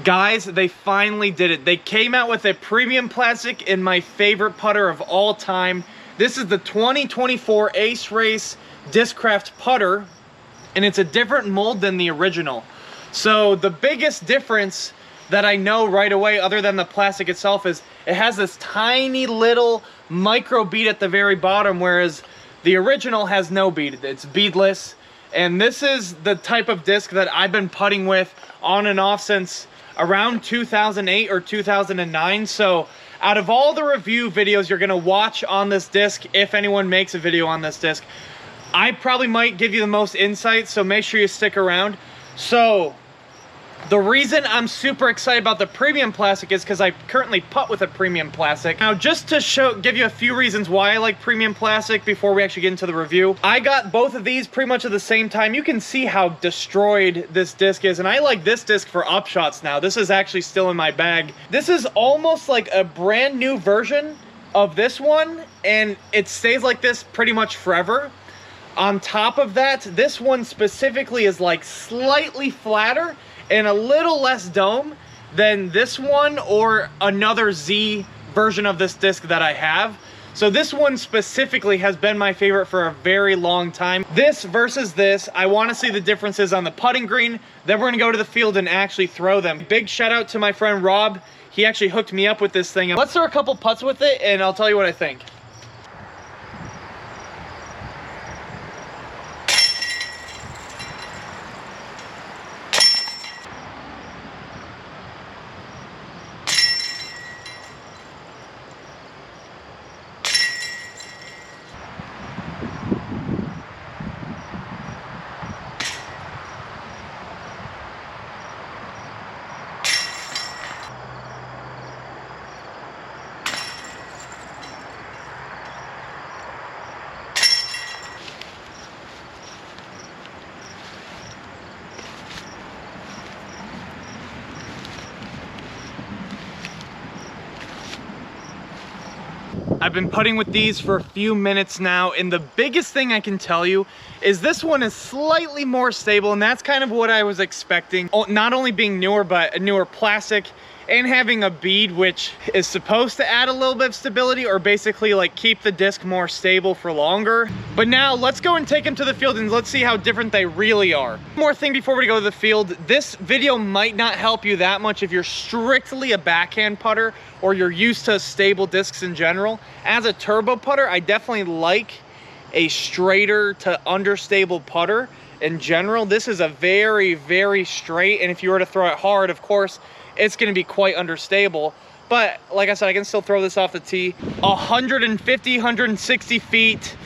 Guys, they finally did it. They came out with a premium plastic in my favorite putter of all time. This is the 2024 Ace Race Discraft putter, and it's a different mold than the original. So the biggest difference that I know right away, other than the plastic itself, is it has this tiny little micro bead at the very bottom, whereas the original has no bead. It's beadless. And this is the type of disc that I've been putting with on and off since around 2008 or 2009. So out of all the review videos you're gonna watch on this disc, if anyone makes a video on this disc, I probably might give you the most insight, so make sure you stick around. So the reason I'm super excited about the premium plastic is because I currently putt with a premium plastic. Now, just to give you a few reasons why I like premium plastic before we actually get into the review. I got both of these pretty much at the same time. You can see how destroyed this disc is, and I like this disc for upshots now. This is actually still in my bag. This is almost like a brand new version of this one, and it stays like this pretty much forever. On top of that, this one specifically is like slightly flatter and a little less dome than this one or another Z version of this disc that I have. So this one specifically has been my favorite for a very long time. This versus this, I want to see the differences on the putting green. Then we're going to go to the field and actually throw them. Big shout out to my friend Rob. He actually hooked me up with this thing. Let's throw a couple putts with it and I'll tell you what I think. I've been putting with these for a few minutes now, and the biggest thing I can tell you is this one is slightly more stable, and that's kind of what I was expecting. Not only being newer, but a newer plastic and having a bead, which is supposed to add a little bit of stability or basically like keep the disc more stable for longer. But now let's go and take them to the field and let's see how different they really are. One more thing before we go to the field. This video might not help you that much if you're strictly a backhand putter or you're used to stable discs in general. As a turbo putter, I definitely like a straighter to understable putter in general. This is a very, very straight, and if you were to throw it hard, of course, it's going to be quite understable. But like I said, I can still throw this off the tee. 150, 160 feet,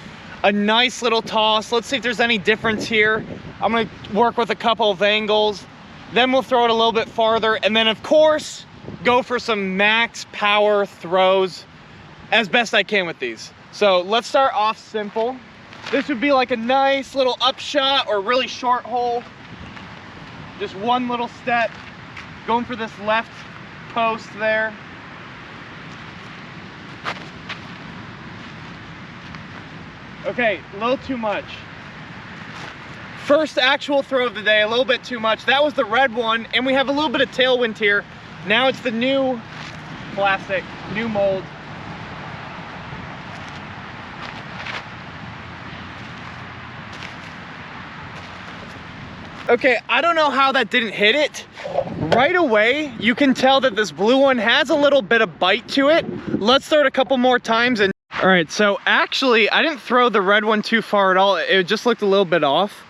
a nice little toss. Let's see if there's any difference here. I'm going to work with a couple of angles. Then we'll throw it a little bit farther. And then, of course, go for some max power throws as best I can with these. So let's start off simple. This would be like a nice little upshot or really short hole. Just one little step. Going for this left post there. Okay, a little too much. First actual throw of the day, a little bit too much. That was the red one, and we have a little bit of tailwind here. Now it's the new plastic, new mold. Okay, I don't know how that didn't hit it. Right away, you can tell that this blue one has a little bit of bite to it. Let's throw it a couple more times. And all right, so actually, I didn't throw the red one too far at all. It just looked a little bit off.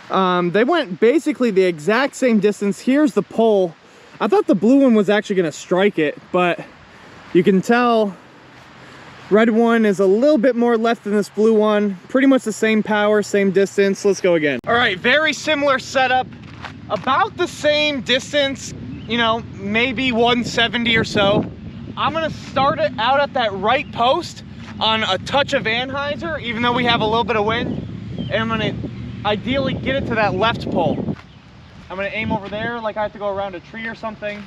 They went basically the exact same distance. Here's the pole. I thought the blue one was actually gonna strike it, but you can tell red one is a little bit more left than this blue one. Pretty much the same power, same distance. Let's go again. All right, very similar setup. About the same distance, you know, maybe 170 or so. I'm gonna start it out at that right post on a touch of anhyzer, even though we have a little bit of wind. And I'm gonna ideally get it to that left pole. I'm gonna aim over there like I have to go around a tree or something.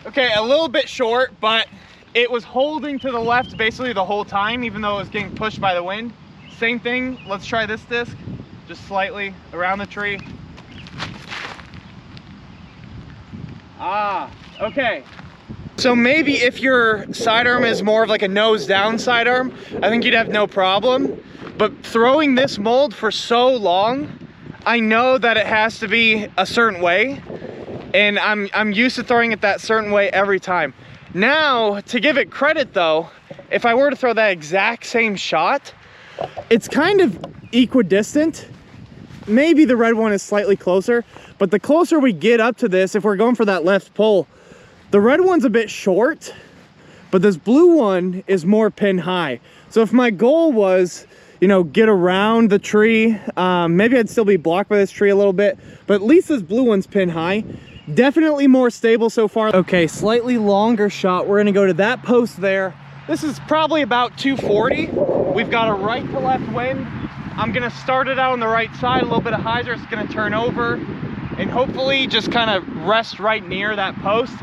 Okay, a little bit short, but it was holding to the left basically the whole time, even though it was getting pushed by the wind. Same thing, let's try this disc, just slightly around the tree. Ah, okay. So maybe if your sidearm is more of like a nose down sidearm, I think you'd have no problem. But throwing this mold for so long, I know that it has to be a certain way, and I'm used to throwing it that certain way every time. Now, to give it credit though, if I were to throw that exact same shot, it's kind of equidistant. Maybe the red one is slightly closer, but the closer we get up to this, if we're going for that left pull, the red one's a bit short, but this blue one is more pin high. So if my goal was, you know, get around the tree, maybe I'd still be blocked by this tree a little bit, but at least this blue one's pin high. Definitely more stable so far. Okay, slightly longer shot. We're gonna go to that post there. This is probably about 240. We've got a right to left wind. I'm gonna start it out on the right side, a little bit of hyzer. It's gonna turn over and hopefully just kind of rest right near that post.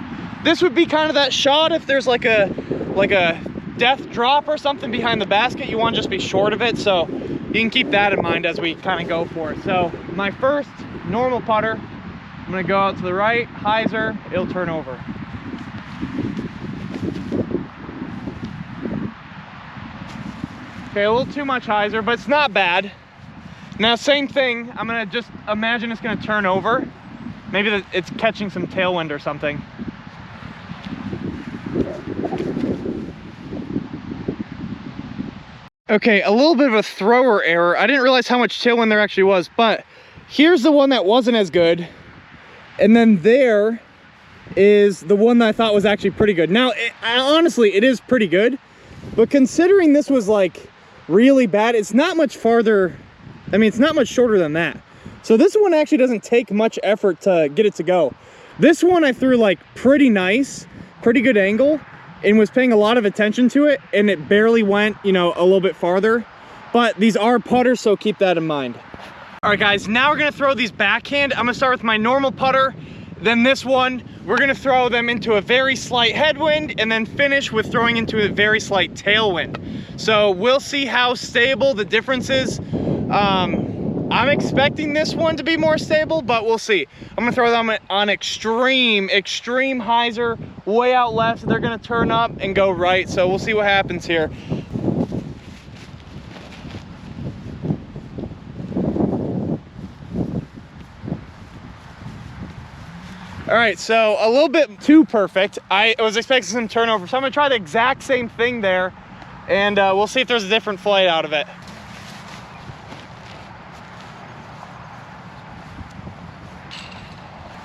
This would be kind of that shot if there's like a death drop or something behind the basket. You want to just be short of it, so you can keep that in mind as we kind of go for it. So my first normal putter, I'm gonna go out to the right, hyzer, it'll turn over. Okay, a little too much hyzer, but it's not bad. Now same thing, I'm gonna just imagine it's gonna turn over. Maybe it's catching some tailwind or something. Okay, a little bit of a thrower error. I didn't realize how much tailwind there actually was, but here's the one that wasn't as good. And then there is the one that I thought was actually pretty good. Now, honestly, it is pretty good, but considering this was like really bad, it's not much farther. I mean, it's not much shorter than that. So this one actually doesn't take much effort to get it to go. This one I threw like pretty nice, pretty good angle, and was paying a lot of attention to it, and it barely went, you know, a little bit farther. But these are putters, so keep that in mind. All right, guys, now we're gonna throw these backhand. I'm gonna start with my normal putter, then this one. We're gonna throw them into a very slight headwind, and then finish with throwing into a very slight tailwind. So we'll see how stable the difference is. I'm expecting this one to be more stable, but we'll see. I'm gonna throw them on extreme hyzer, way out left. They're gonna turn up and go right, so we'll see what happens here. All right, so a little bit too perfect. I was expecting some turnover, so I'm gonna try the exact same thing there, and we'll see if there's a different flight out of it.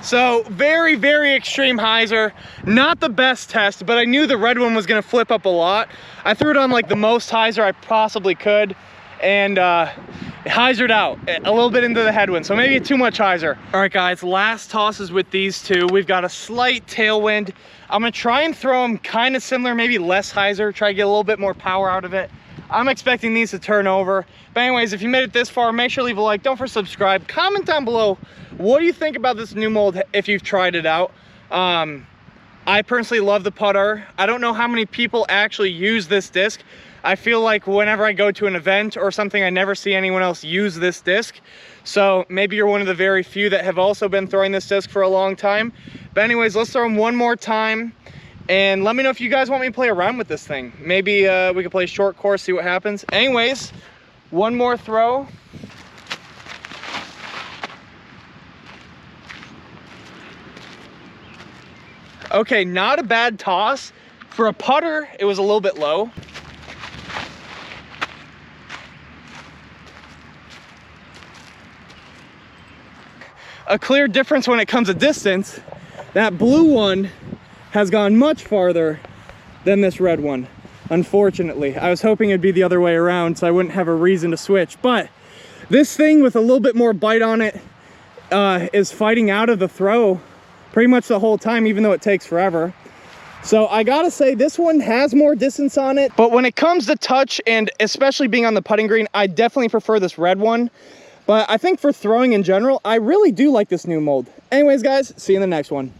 So very extreme hyzer, not the best test, but I knew the red one was gonna flip up a lot. I threw it on like the most hyzer I possibly could, and it hyzered out a little bit into the headwind, so maybe too much hyzer. All right, guys, last tosses with these two. We've got a slight tailwind. I'm gonna try and throw them kind of similar, maybe less hyzer, try to get a little bit more power out of it. I'm expecting these to turn over. But anyways, if you made it this far, make sure to leave a like. Don't forget to subscribe. Comment down below, what do you think about this new mold if you've tried it out? I personally love the putt'r. I don't know how many people actually use this disc. I feel like whenever I go to an event or something, I never see anyone else use this disc. So maybe you're one of the very few that have also been throwing this disc for a long time. But anyways, let's throw them one more time. And let me know if you guys want me to play around with this thing. Maybe we could play a short course, see what happens. Anyways, one more throw. Okay, not a bad toss. For a putter, it was a little bit low. A clear difference when it comes to distance. That blue one has gone much farther than this red one, unfortunately. I was hoping it'd be the other way around so I wouldn't have a reason to switch, but this thing with a little bit more bite on it is fighting out of the throw pretty much the whole time, even though it takes forever. So I gotta say, this one has more distance on it, but when it comes to touch, and especially being on the putting green, I definitely prefer this red one. But I think for throwing in general, I really do like this new mold. Anyways, guys, see you in the next one.